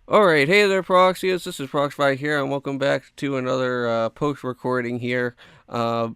Alright, hey there Proxyians, this is Proxify here, and welcome back to another post-recording here.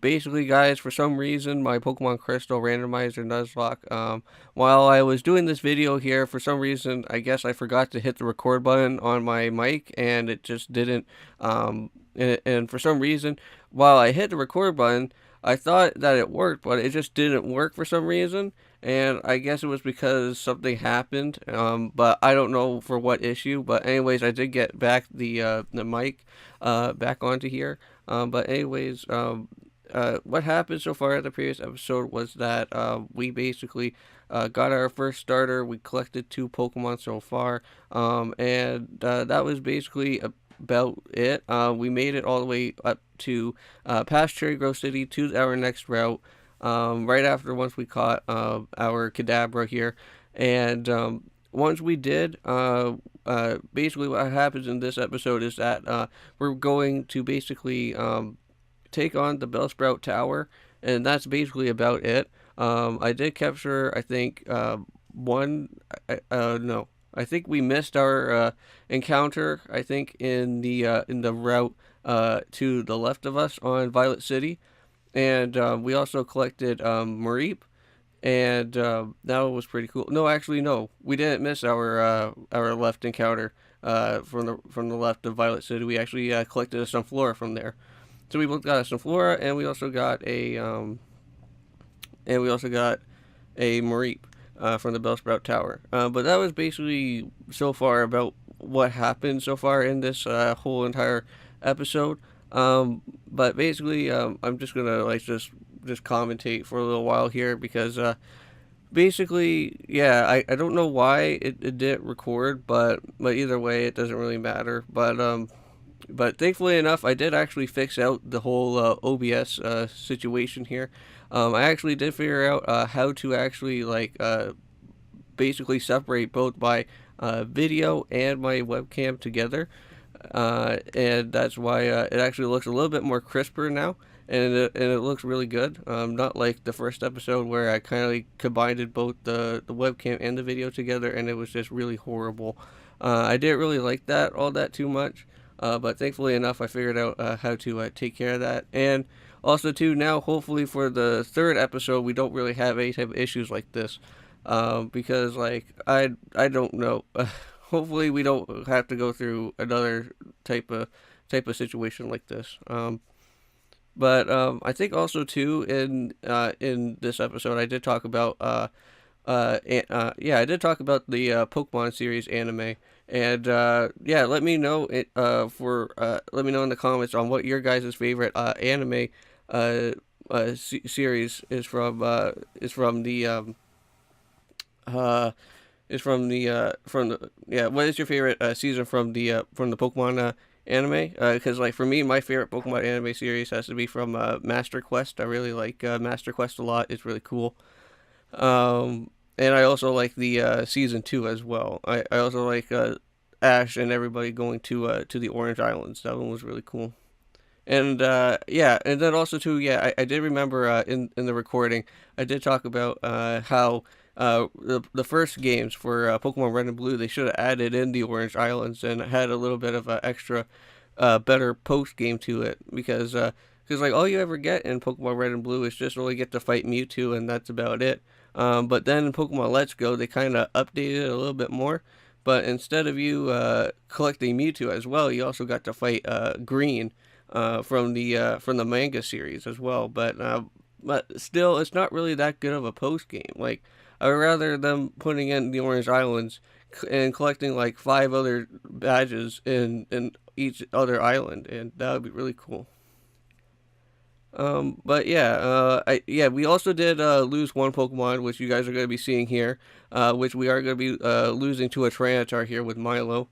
Basically, guys, for some reason, my Pokemon Crystal Randomizer Nuzlocke, while I was doing this video here, for some reason, I guess I forgot to hit the record button on my mic, and it just didn't, and for some reason, while I hit the record button, I thought that it worked, but it just didn't work for some reason, and I guess it was because something happened, but I don't know for what issue. But anyways, I did get back the mic back onto here. But anyways, what happened so far at the previous episode was that we basically got our first starter. We collected two Pokemon so far, and that was basically about it. We made it all the way up to past Cherry Grove City to our next route. Right after once we caught our Kadabra here, and once we did, basically what happens in this episode is that we're going to basically take on the Bellsprout Tower, and that's basically about it. I did capture, I think, one. No, I think we missed our encounter. I think in the route to the left of us on Violet City, and we also collected Mareep, and that was pretty cool. No, actually, no, we didn't miss our left encounter from the left of Violet City. We actually collected a Sunflora from there. So we both got a Sunflora, and we also got a Mareep from the Bellsprout Tower. But that was basically so far about what happened so far in this whole entire episode. But basically, I'm just gonna just commentate for a little while here because basically, yeah, I don't know why it didn't record, but either way, it doesn't really matter. But thankfully enough, I did actually fix out the whole OBS situation here. I actually did figure out how to actually basically separate both my video and my webcam together, and that's why it actually looks a little bit more crisper now, and it looks really good. Not like the first episode where I kind of combined both the webcam and the video together, and it was just really horrible. I didn't really like that all that too much, but thankfully enough, I figured out how to take care of that. And also, too, now hopefully for the third episode, we don't really have any type of issues like this, because I don't know. Hopefully, we don't have to go through another type of situation like this. But I think also too in this episode, I did talk about yeah, I did talk about the Pokemon series anime, and yeah, let me know let me know in the comments on what your guys' favorite anime series is from the uh from the yeah, what is your favorite season from the Pokemon anime? Because like for me, my favorite Pokemon anime series has to be from Master Quest. I really like Master Quest a lot. It's really cool. And I also like the season two as well. I also like Ash and everybody going to the Orange Islands. That one was really cool. And yeah, and then also too, yeah, I did remember in the recording, I did talk about how the first games for Pokemon Red and Blue, they should have added in the Orange Islands and had a little bit of an extra better post game to it, because like all you ever get in Pokemon Red and Blue is just really get to fight Mewtwo, and that's about it. But then in Pokemon Let's Go, they kind of updated it a little bit more. But instead of you collecting Mewtwo as well, you also got to fight Green from the manga series as well. But still, it's not really that good of a post game. Like I would rather them putting in the Orange Islands and collecting like five other badges in each other island, and that would be really cool. But yeah, we also did lose one Pokemon, which you guys are going to be seeing here, which we are going to be losing to a Tyranitar here with Milo,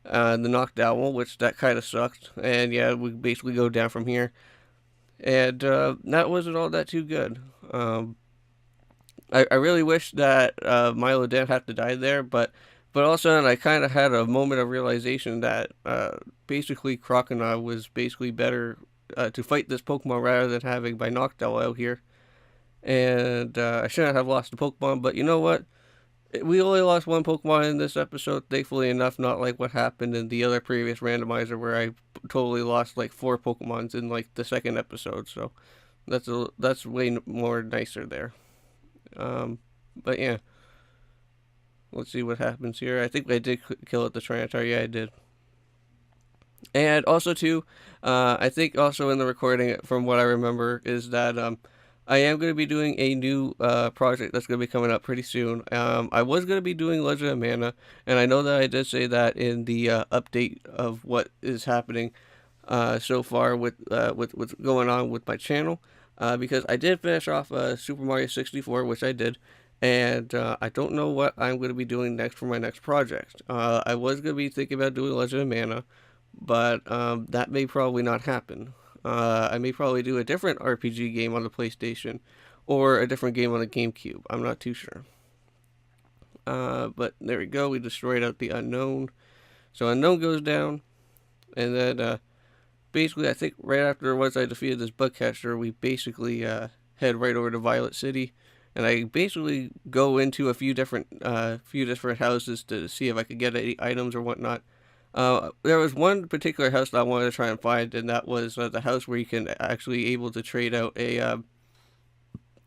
the Knockdown, which that kind of sucked. And yeah, we basically go down from here, and that wasn't all that too good. I really wish that Milo didn't have to die there, but also I kind of had a moment of realization that basically Crocodile was basically better to fight this Pokemon rather than having my Noctowl out here. And I shouldn't have lost the Pokemon, but you know what? We only lost one Pokemon in this episode, thankfully enough, not like what happened in the other previous randomizer where I totally lost like four Pokemons in like the second episode. So that's way more nicer there. Um, but yeah, let's see what happens here. I think I did kill at the Tyranitar. Yeah, I did. And also too, I think also in the recording, from what I remember, is that I am going to be doing a new project that's going to be coming up pretty soon. I was going to be doing Legend of Mana, and I know that I did say that in the update of what is happening so far with what's going on with my channel, because I did finish off Super Mario 64, which I did. And I don't know what I'm going to be doing next for my next project. I was going to be thinking about doing Legend of Mana, but that may probably not happen. I may probably do a different RPG game on the PlayStation or a different game on the GameCube. I'm not too sure. But there we go. We destroyed out the Unknown. So Unknown goes down. And then basically, I think right after once I defeated this Bugcatcher, we basically head right over to Violet City. And I basically go into a few different houses to see if I could get any items or whatnot. There was one particular house that I wanted to try and find, and that was the house where you can actually able to trade out a, I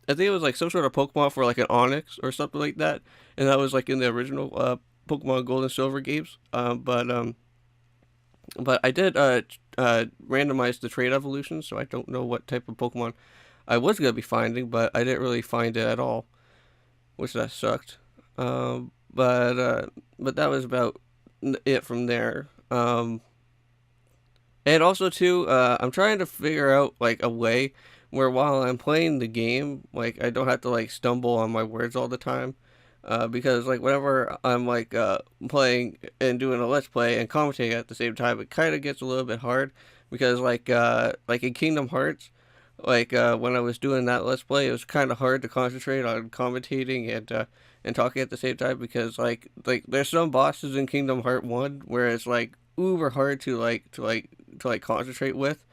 think it was like some sort of Pokemon for like an Onyx or something like that, and that was like in the original Pokemon Gold and Silver games. But I did randomize the trade evolution, so I don't know what type of Pokemon I was gonna be finding, but I didn't really find it at all, which that sucked. But that was about it from there. And also too, I'm trying to figure out like a way where while I'm playing the game, like I don't have to like stumble on my words all the time. Because like whenever I'm like playing and doing a let's play and commentating at the same time, it kind of gets a little bit hard because like in Kingdom Hearts, when I was doing that let's play, it was kind of hard to concentrate on commentating and talking at the same time because like there's some bosses in Kingdom Heart 1 where it's like uber hard to concentrate with,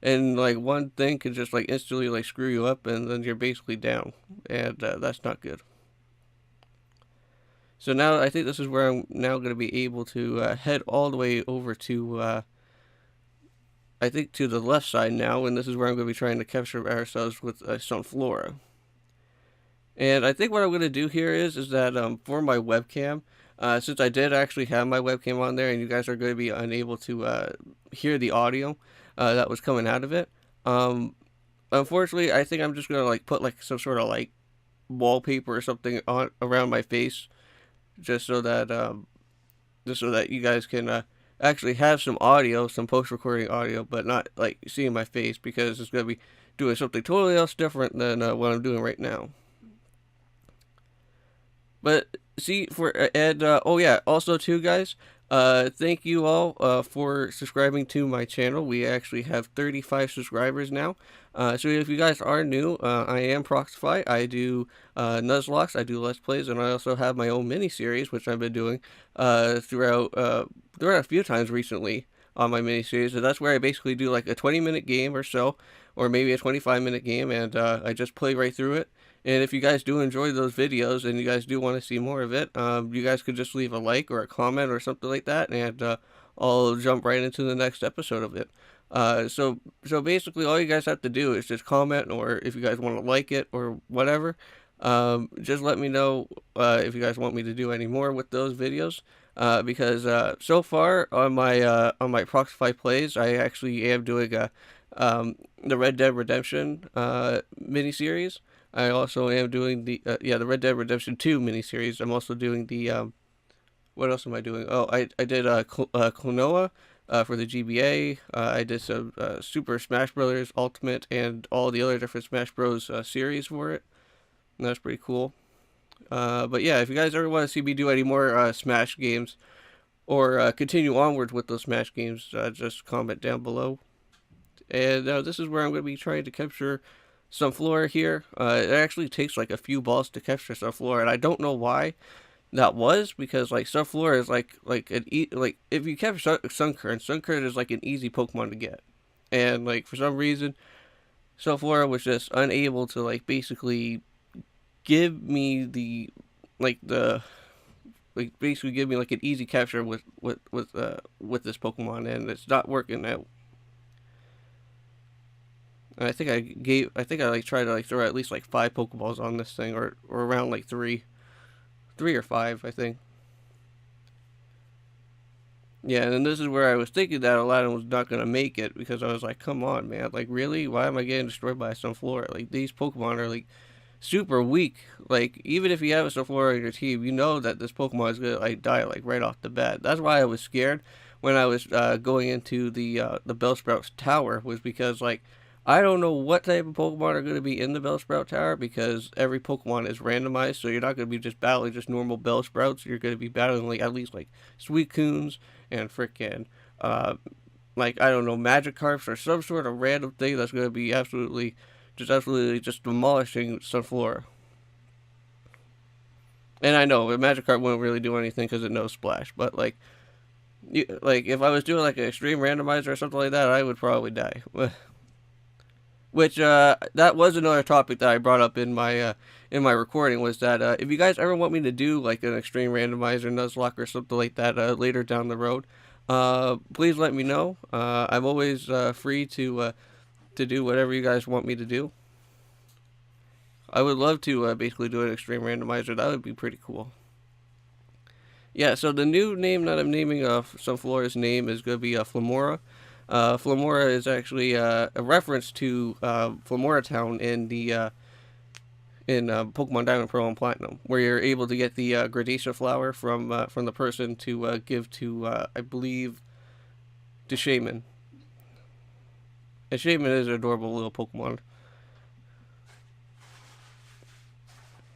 and like one thing could just like instantly like screw you up and then you're basically down, and that's not good. So now I think this is where I'm now going to be able to head all the way over to I think to the left side now, and this is where I'm going to be trying to capture ourselves with some flora. And I think what I'm going to do here is that for my webcam, since I did actually have my webcam on there, and you guys are going to be unable to hear the audio that was coming out of it. Unfortunately, I think I'm just going to like put like some sort of like wallpaper or something on around my face, just so that you guys can actually have some audio, some post-recording audio, but not like seeing my face because it's going to be doing something totally else different than what I'm doing right now. But see, for and oh yeah, also too, guys. Thank you all for subscribing to my channel. We actually have 35 subscribers now. So if you guys are new, I am Proxify. I do Nuzlocke, I do Let's Plays, and I also have my own mini series, which I've been doing throughout a few times recently on my mini series. And that's where I basically do like a 20-minute game or so, or maybe a 25-minute game, and I just play right through it. And if you guys do enjoy those videos and you guys do want to see more of it, you guys could just leave a like or a comment or something like that, and I'll jump right into the next episode of it. So basically, all you guys have to do is just comment, or if you guys want to like it or whatever, just let me know if you guys want me to do any more with those videos. Because so far on my Proxify plays, I actually am doing the Red Dead Redemption miniseries. I also am doing the Red Dead Redemption 2 miniseries. I'm also doing the what else am I doing? Oh, I did Klonoa for the GBA. I did some Super Smash Brothers Ultimate and all the other different Smash Bros series for it. And that's pretty cool. But yeah, if you guys ever want to see me do any more Smash games or continue onwards with those Smash games, just comment down below. And this is where I'm going to be trying to capture some flora here. It actually takes like a few balls to capture some flora, and I don't know why that was, because like Sunflora is like like if you capture Sunkern is like an easy Pokemon to get, and like for some reason Sunflora was just unable to like basically give me the like basically give me like an easy capture with this Pokemon, and it's not working out. And I think I like tried to like throw at least like 5 Pokeballs on this thing, or around like three or five, I think. Yeah, and then this is where I was thinking that Aladdin was not gonna make it because I was like, come on, man, like really, why am I getting destroyed by a Sunflora? Like these Pokemon are like super weak. Like even if you have a Sunflora on your team, you know that this Pokemon is gonna like die like right off the bat. That's why I was scared when I was going into the Bellsprout's tower, was because like I don't know what type of Pokemon are going to be in the Bellsprout tower, because every Pokemon is randomized, so you're not going to be just battling just normal Bellsprouts. You're going to be battling like at least like Suicunes and freaking like I don't know, Magikarps or some sort of random thing that's going to be absolutely just demolishing Sunflora. And I know a Magikarp wouldn't really do anything because it knows Splash, but like if I was doing like an extreme randomizer or something like that, I would probably die. Which that was another topic that I brought up in my recording, was that if you guys ever want me to do like an extreme randomizer Nuzlocke or something like that later down the road, please let me know. I'm always free to do whatever you guys want me to do. I would love to basically do an extreme randomizer. That would be pretty cool. Yeah, so the new name that I'm naming Sunflora's name is going to be Flamora. Flamora is actually a reference to Flamora Town in Pokemon Diamond, Pearl, and Platinum, where you're able to get the Gradation Flower from the person to give to I believe to Shaman. And Shaman is an adorable little Pokemon.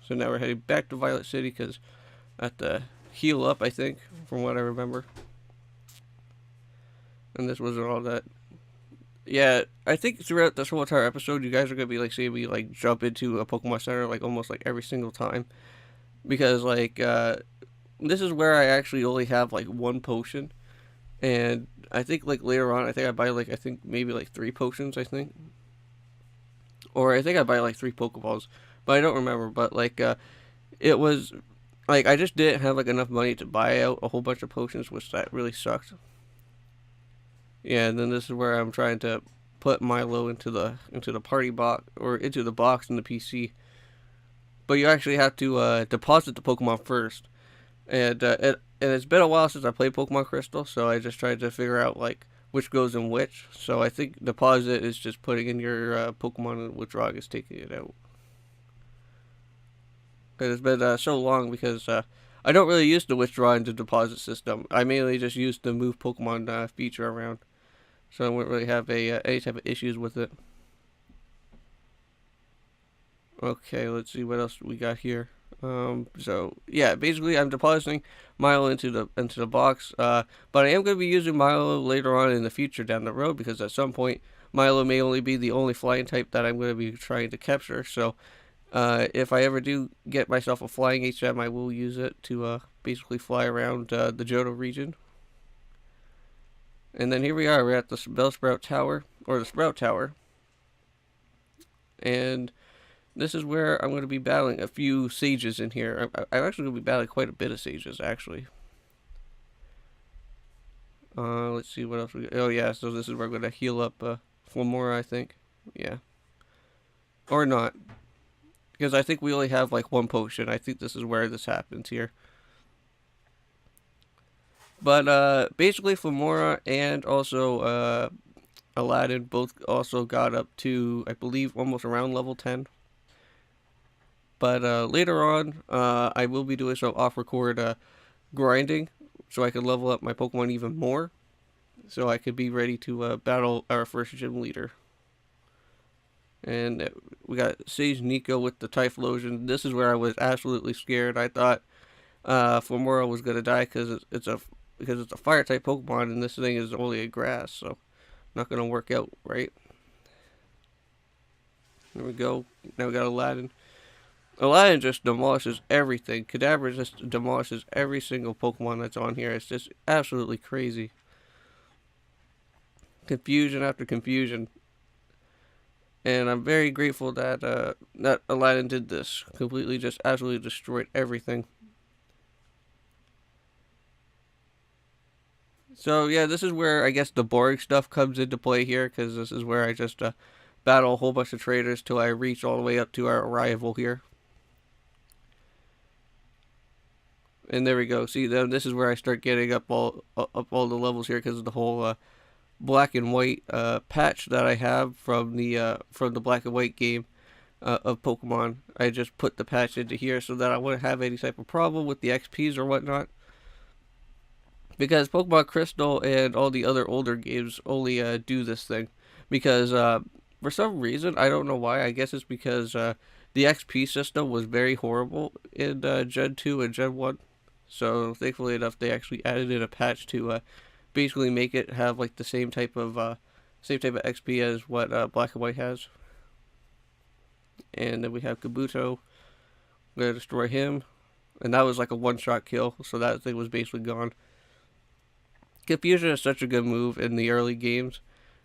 So now we're heading back to Violet City because I have to heal up, I think, from what I remember. And this wasn't all that. Yeah, I think throughout this whole entire episode, you guys are gonna be like seeing me like jump into a Pokemon Center like almost like every single time, because like this is where I actually only have like one potion, and I think like later on, I think I buy like I think maybe like 3 potions, I think, or I think I buy like 3 Pokeballs, but I don't remember. But like it was like I just didn't have like enough money to buy out a whole bunch of potions, which that really sucked. Yeah, and then this is where I'm trying to put Milo into the party box, or into the box in the PC. But you actually have to deposit the Pokemon first, and it's been a while since I played Pokemon Crystal, so I just tried to figure out like which goes in which. So I think deposit is just putting in your Pokemon, and withdrawal is taking it out. Because it's been so long, because I don't really use the withdraw and the deposit system. I mainly just use the move Pokemon feature around. So I wouldn't really have any type of issues with it. Okay, let's see what else we got here. So yeah, basically I'm depositing Milo into the box. But I am going to be using Milo later on in the future down the road, because at some point Milo may only be the only flying type that I'm going to be trying to capture. So if I ever do get myself a flying HM, I will use it to basically fly around the Johto region. And then here we are. We're at the Bellsprout Tower, or the Sprout Tower. And this is where I'm going to be battling a few Sages in here. I'm actually going to be battling quite a bit of Sages, actually. Let's see what else we got. Oh, yeah, so this is where I'm going to heal up Flamora, I think. Yeah. Or not. Because I think we only have, like, 1 potion. I think this is where this happens here. But basically, Flamora and also Aladdin both also got up to, I believe, almost around level 10. But later on, I will be doing some off-record grinding, so I can level up my Pokemon even more, so I could be ready to battle our first gym leader. And we got Sage Nico with the Typhlosion. This is where I was absolutely scared. I thought Flamora was gonna die because it's a fire type Pokemon, and this thing is only a grass, so not gonna work out right. There we go. Now we got Aladdin. Aladdin just demolishes everything. Kadabra just demolishes every single Pokemon that's on here. It's just absolutely crazy. Confusion after confusion. And I'm very grateful that Aladdin did this. Completely just absolutely destroyed everything. So yeah, this is where I guess the boring stuff comes into play here, because this is where I just battle a whole bunch of traders till I reach all the way up to our rival here. And there we go. See, then this is where I start getting up all the levels here because of the whole black and white patch that I have from the black and white game of Pokemon. I just put the patch into here so that I wouldn't have any type of problem with the XPs or whatnot. Because Pokemon Crystal and all the other older games only do this thing. Because for some reason, I don't know why. I guess it's because the XP system was very horrible in Gen 2 and Gen 1. So thankfully enough, they actually added in a patch to basically make it have like the same type of XP as what Black and White has. And then we have Kabuto. We're gonna destroy him, and that was like a one-shot kill, so that thing was basically gone. Confusion is such a good move in the early games,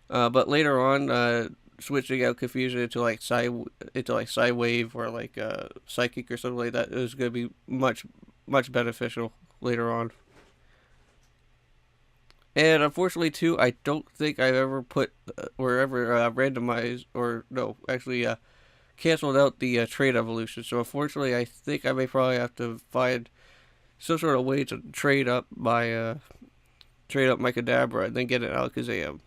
but later on, switching out Confusion into like Psy Wave or like Psychic or something like that is gonna be much beneficial later on. And unfortunately, too, I don't think I've ever put or ever randomized or no, actually canceled out the trade evolution. So unfortunately, I think I may probably have to find some sort of way to trade up my Kadabra and then get an Alakazam.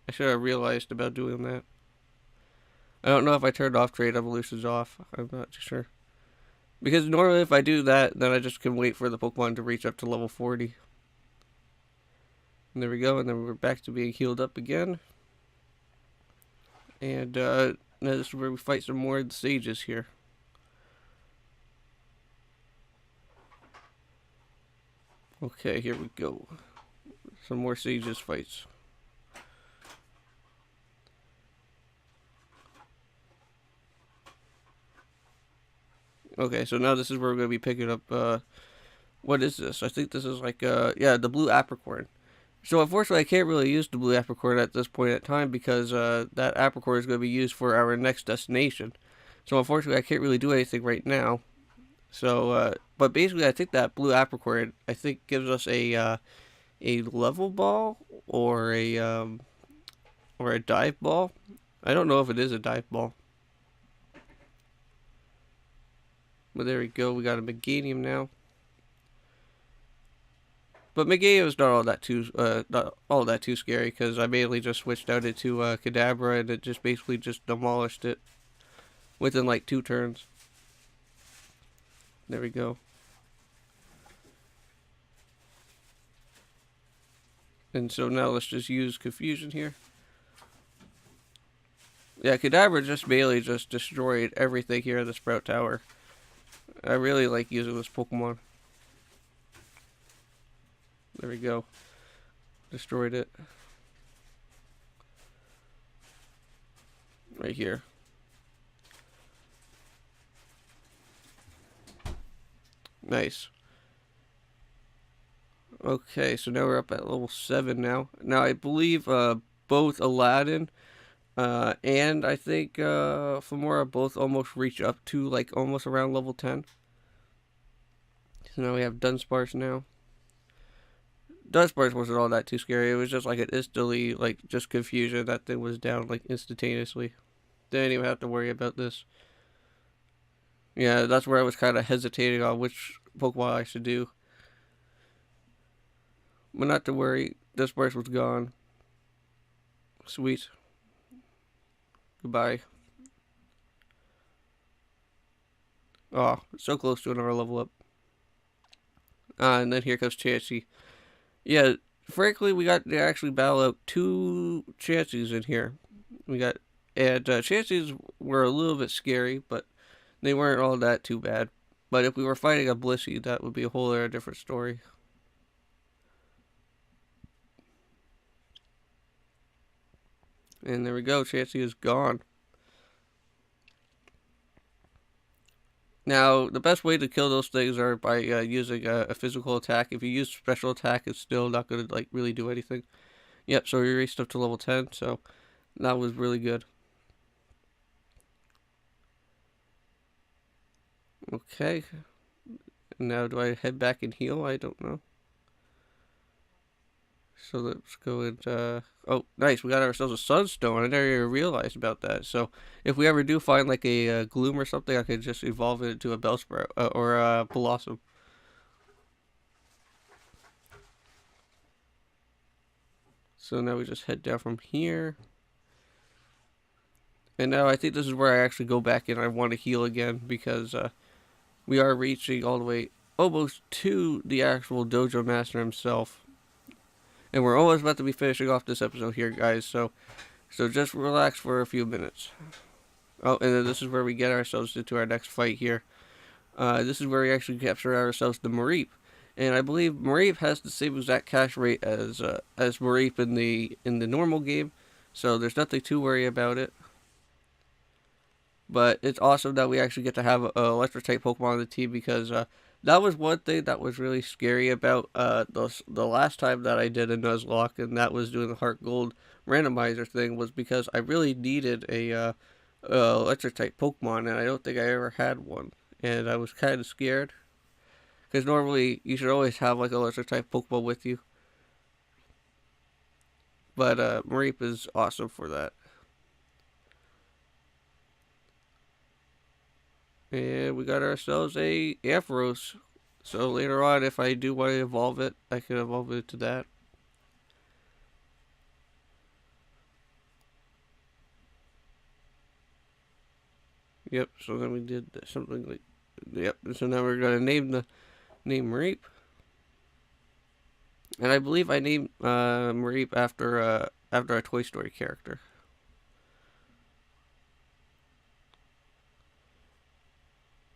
I should have realized about doing that. I don't know if I turned off trade evolutions off. I'm not too sure. Because normally if I do that, then I just can wait for the Pokemon to reach up to level 40. And there we go, and then we're back to being healed up again. And now this is where we fight some more of the sages here. Okay, here we go. Some more sages fights. Okay, so now this is where we're going to be picking up, what is this? I think this is like, yeah, the blue apricorn. So unfortunately, I can't really use the blue apricorn at this point in time because that apricorn is going to be used for our next destination. So unfortunately, I can't really do anything right now. So, but basically, I think that blue apricorn, I think, gives us a level ball or a dive ball. I don't know if it is a dive ball. But there we go. We got a Meganium now. But Meganium is not all that too scary because I mainly just switched out it to Kadabra and it just basically just demolished it within like 2 turns. There we go. And so now let's just use Confusion here. Yeah, Kadabra just mainly just destroyed everything here in the Sprout Tower. I really like using this Pokemon. There we go. Destroyed it. Right here. Nice. Okay, so now we're up at level 7 now. Now I believe both Aladdin and I think Femora both almost reach up to like almost around level 10. So now we have Dunsparce now. Dunsparce wasn't all that too scary. It was just like it instantly, like just confusion. That thing was down like instantaneously. Didn't even have to worry about this. Yeah, that's where I was kind of hesitating on which Pokemon I should do. But not to worry, Dunsparce was gone. Sweet. Goodbye. Oh, so close to another level up. And then here comes Chansey. Yeah, frankly, we got to actually battle out 2 Chanseys in here. And Chanseys were a little bit scary, but they weren't all that too bad. But if we were fighting a Blissey, that would be a whole other different story. And there we go, Chansey is gone. Now, the best way to kill those things are by using a physical attack. If you use special attack, it's still not going to like really do anything. Yep, so we reached up to level 10, so that was really good. Okay. Now, do I head back and heal? I don't know. So let's go and, oh, nice, we got ourselves a sunstone. I never even realized about that. So if we ever do find like a gloom or something, I could just evolve it into a bellsprout, or a blossom. So now we just head down from here. And now I think this is where I actually go back in. I want to heal again because we are reaching all the way almost to the actual dojo master himself. And we're almost about to be finishing off this episode here, guys. So just relax for a few minutes. Oh, and then this is where we get ourselves into our next fight here. This is where we actually capture ourselves the Mareep. And I believe Mareep has the same exact cash rate as Mareep in the normal game. So there's nothing to worry about it. But it's awesome that we actually get to have an electric type Pokemon on the team because that was one thing that was really scary about the last time that I did a Nuzlocke, and that was doing the Heart Gold randomizer thing, was because I really needed a electric type Pokemon, and I don't think I ever had one, and I was kind of scared because normally you should always have like an electric type Pokemon with you, but Mareep is awesome for that. And we got ourselves a Ampharos. So later on, if I do want to evolve it, I can evolve it to that. Yep, so then we did something like... Yep, so now we're going to name Mareep. And I believe I named Mareep after a Toy Story character.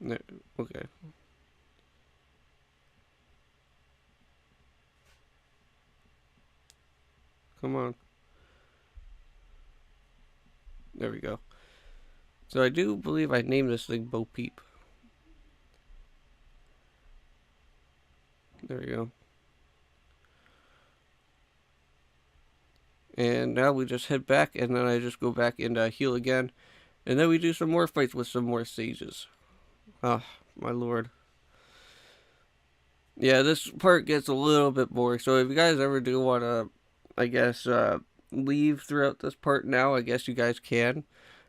No, okay. Come on. There we go. So I do believe I named this thing Bo Peep. There we go. And now we just head back, and then I just go back and heal again. And then we do some more fights with some more sages. Oh, my lord. Yeah, this part gets a little bit boring. So if you guys ever do want to, I guess, leave throughout this part now, I guess you guys can.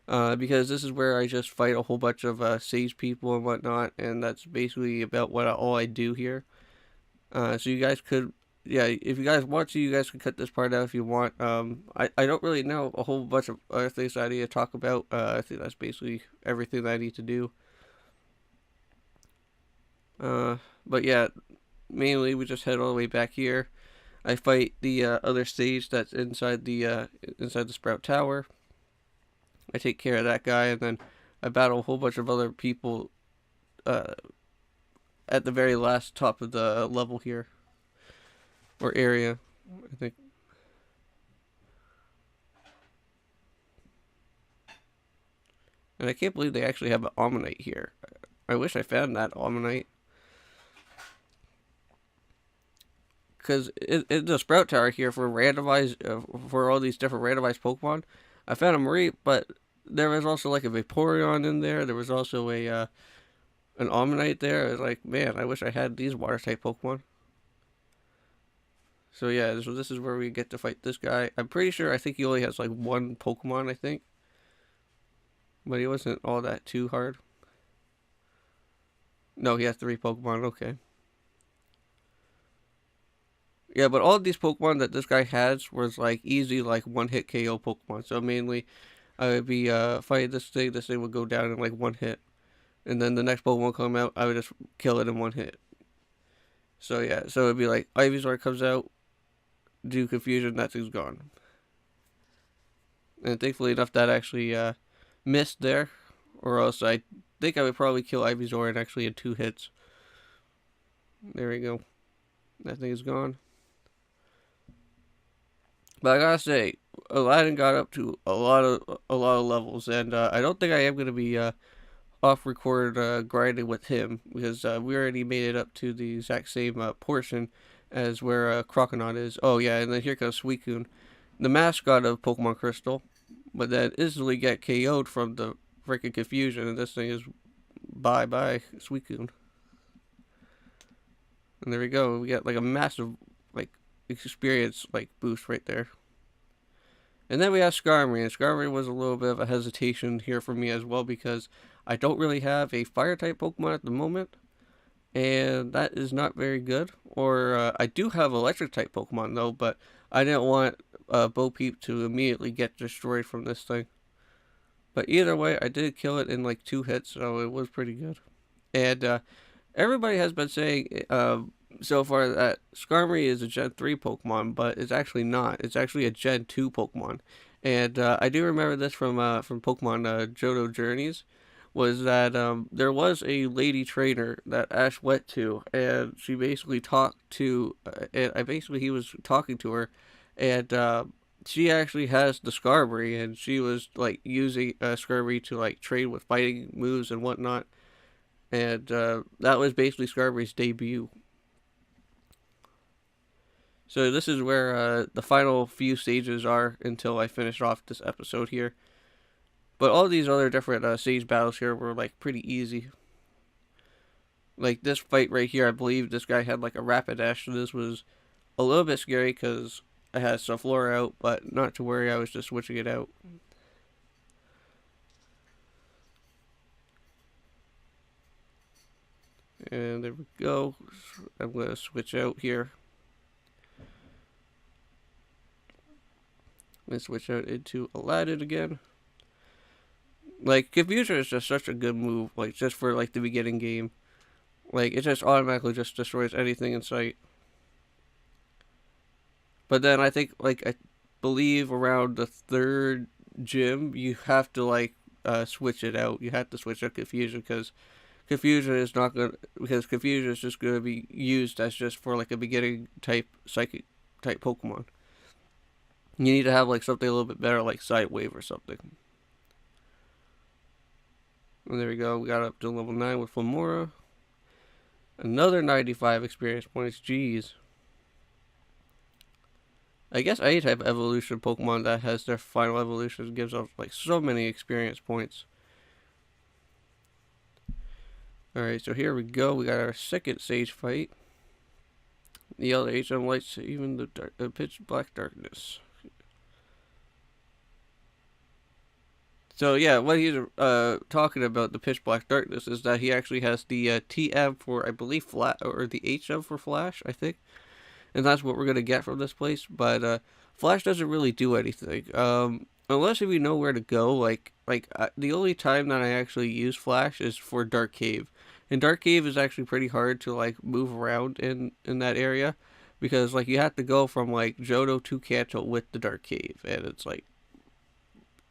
Because this is where I just fight a whole bunch of sage people and whatnot. And that's basically about all I do here. So you guys could, yeah, if you guys want to, you guys can cut this part out if you want. I don't really know a whole bunch of other things that I need to talk about. I think that's basically everything that I need to do. But yeah, mainly we just head all the way back here. I fight the other stage that's inside the Sprout Tower. I take care of that guy, and then I battle a whole bunch of other people uh, at the very last top of the level here, or area, I think. And I can't believe they actually have an Omanyte here. I wish I found that Omanyte. Because in the Sprout Tower here for for all these different randomized Pokemon, I found a Mareep, but there was also like a Vaporeon in there. There was also a an Omanyte there. I was like, man, I wish I had these water type Pokemon. So yeah, so this is where we get to fight this guy. I'm pretty sure, I think he only has like one Pokemon, I think. But he wasn't all that too hard. No, he has 3 Pokemon, okay. Yeah, but all of these Pokemon that this guy has was like easy, like one-hit KO Pokemon. So mainly, I would be fighting this thing would go down in like one hit. And then the next Pokemon come out, I would just kill it in one hit. So yeah, so it'd be like Ivysaur comes out, do confusion, that thing's gone. And thankfully enough that actually missed there, or else I think I would probably kill Ivysaur in actually in 2 hits. There we go. That thing is gone. But I gotta say, Aladdin got up to a lot of levels, and I don't think I am gonna be off record grinding with him because we already made it up to the exact same portion as where Croconaut is. Oh yeah, and then here comes Suicune, the mascot of Pokemon Crystal, but then instantly get KO'd from the freaking confusion, and this thing is bye Suicune. And there we go. We got like a massive, like, experience like boost right there. And then we have Skarmory, and Skarmory was a little bit of a hesitation here for me as well because I don't really have a fire type Pokemon at the moment, and that is not very good. Or I do have electric type Pokemon though, but I didn't want Bo Peep to immediately get destroyed from this thing. But either way, I did kill it in like 2 hits, so it was pretty good. And everybody has been saying so far that Skarmory is a Gen 3 Pokemon, but it's actually not. It's actually a Gen 2 Pokemon. And I do remember this from Pokemon Johto Journeys, was that there was a lady trainer that Ash went to, and she basically talked to, and I basically he was talking to her, and she actually has the Skarmory, and she was like using Skarmory to like train with fighting moves and whatnot, and that was basically Skarmory's debut. So this is where the final few stages are until I finish off this episode here. But all these other different stage battles here were like pretty easy. Like this fight right here, I believe this guy had like a Rapidash, so this was a little bit scary because I had Sunflora out, but not to worry, I was just switching it out. And there we go. I'm going to switch out here. I'm going to switch out into Aladdin again. Like, Confusion is just such a good move, like, just for, like, the beginning game. Like, it just automatically just destroys anything in sight. But then I think, like, I believe around the 3rd gym, you have to, like, switch it out. You have to switch out Confusion, because Confusion is not going to, because Confusion is just going to be used as just for, like, a beginning type psychic type Pokemon. You need to have, like, something a little bit better, like Sidewave or something. And there we go. We got up to level 9 with Flamora. Another 95 experience points. Jeez. I guess any type of evolution Pokemon that has their final evolution gives us like so many experience points. Alright, so here we go. We got our second stage fight. The other HM lights even the pitch black darkness. So yeah, what he's talking about the pitch black darkness is that he actually has the TM for I believe flat or the HM for Flash, I think, and that's what we're gonna get from this place. But Flash doesn't really do anything unless if you know where to go. The only time that I actually use Flash is for Dark Cave, and Dark Cave is actually pretty hard to like move around in that area because like you have to go from like Johto to Kanto with the Dark Cave, and it's like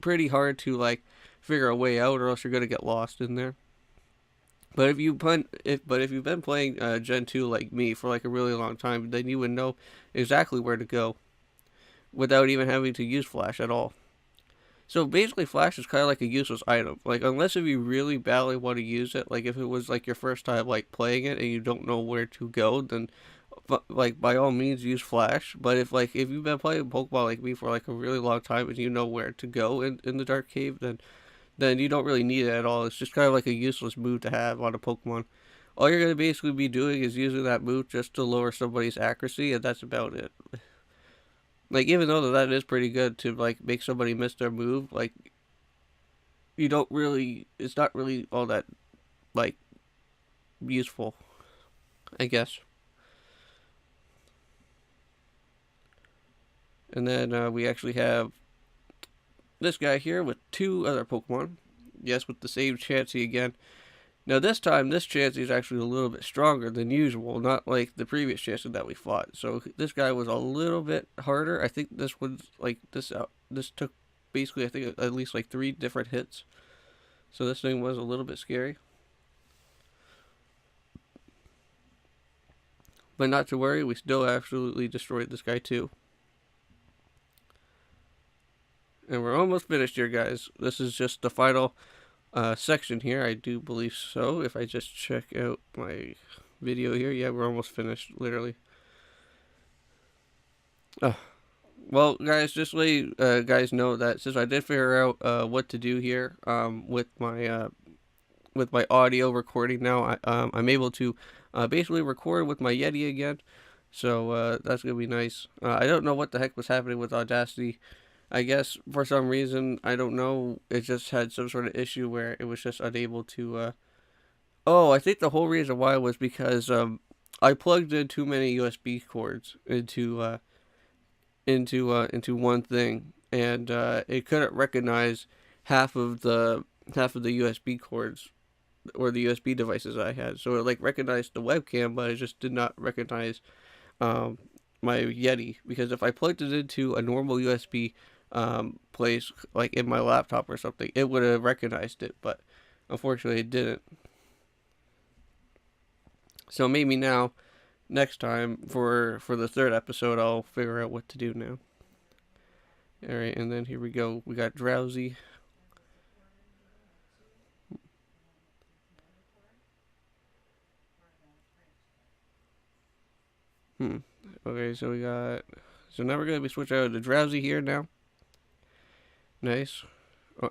pretty hard to like figure a way out, or else you're gonna get lost in there. But if you've been playing Gen 2 like me for like a really long time, then you would know exactly where to go without even having to use Flash at all. So basically, Flash is kind of like a useless item. Like unless if you really badly want to use it, like if it was like your first time like playing it and you don't know where to go, then like by all means use Flash. But if you've been playing Pokemon like me for like a really long time and you know where to go in the Dark Cave, then you don't really need it at all. It's just kind of like a useless move to have on a Pokemon. All you're gonna basically be doing is using that move just to lower somebody's accuracy, and that's about it. Like even though that is pretty good to like make somebody miss their move, like you don't really, it's not really all that like useful, I guess. And then we actually have this guy here with 2 other Pokemon. Yes, with the same Chansey again. Now this time, this Chansey is actually a little bit stronger than usual, not like the previous Chansey that we fought. So this guy was a little bit harder. I think this was like this took basically I think at least like 3 different hits. So this thing was a little bit scary. But not to worry, we still absolutely destroyed this guy too. And we're almost finished here, guys. This is just the final section here. I do believe so. If I just check out my video here. Yeah, we're almost finished, literally. Well, guys, just let you guys know that since I did figure out what to do here with my audio recording now, I'm able to basically record with my Yeti again. So that's gonna be nice. I don't know what the heck was happening with Audacity. I guess for some reason, I don't know, it just had some sort of issue where it was just unable to. Oh, I think the whole reason why was because I plugged in too many USB cords into one thing, and it couldn't recognize half of the half of the USB cords or the USB devices I had. So it like recognized the webcam, but it just did not recognize um, my Yeti, because if I plugged it into a normal USB place like in my laptop or something, it would have recognized it, but unfortunately it didn't. So maybe now, next time for the third episode, I'll figure out what to do now. All right, and then here we go. We got drowsy. Hmm. Okay, so we got. So now we're gonna be switching out to drowsy here now. Nice.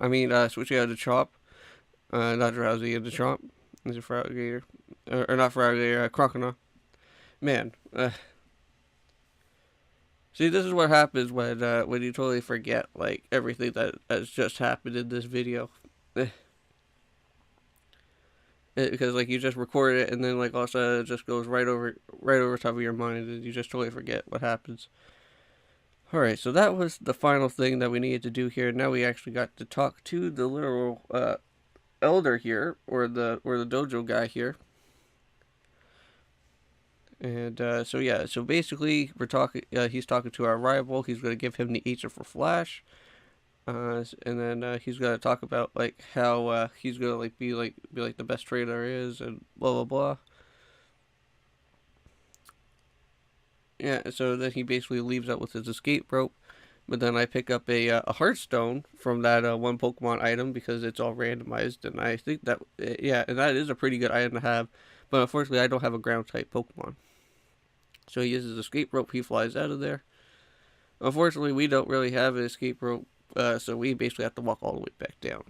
I mean, switching out to chop. Not drowsy into chop. Is a froggator, or not froggator, crocodile. Man. See, this is what happens when you totally forget like everything that has just happened in this video. Because like you just record it and then like also it just goes right over top of your mind and you just totally forget what happens. All right, so that was the final thing that we needed to do here. Now we actually got to talk to the literal elder here, or the dojo guy here. And so yeah, so basically we're talking. He's talking to our rival. He's going to give him the agent for Flash. And then he's gonna talk about like how he's gonna be like the best trainer there is and blah blah blah. Yeah, so then he basically leaves out with his escape rope, but then I pick up a heartstone from that one Pokemon item because it's all randomized, and I think that yeah, and that is a pretty good item to have, but unfortunately I don't have a ground type Pokemon. So he uses escape rope. He flies out of there. Unfortunately, we don't really have an escape rope, so we basically have to walk all the way back down.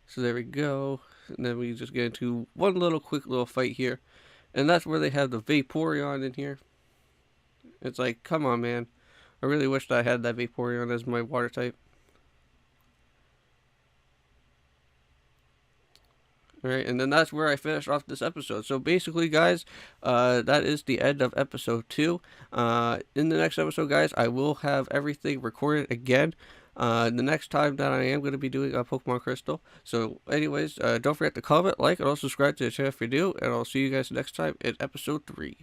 So there we go. And then we just get into one little quick little fight here. And that's where they have the Vaporeon in here. It's like, come on, man. I really wished I had that Vaporeon as my water type. Alright, and then that's where I finish off this episode. So basically, guys, that is the end of episode 2. In the next episode, guys, I will have everything recorded again. The next time that I am going to be doing a Pokemon Crystal. So, anyways, don't forget to comment, like, and also subscribe to the channel if you do. And I'll see you guys next time in episode 3.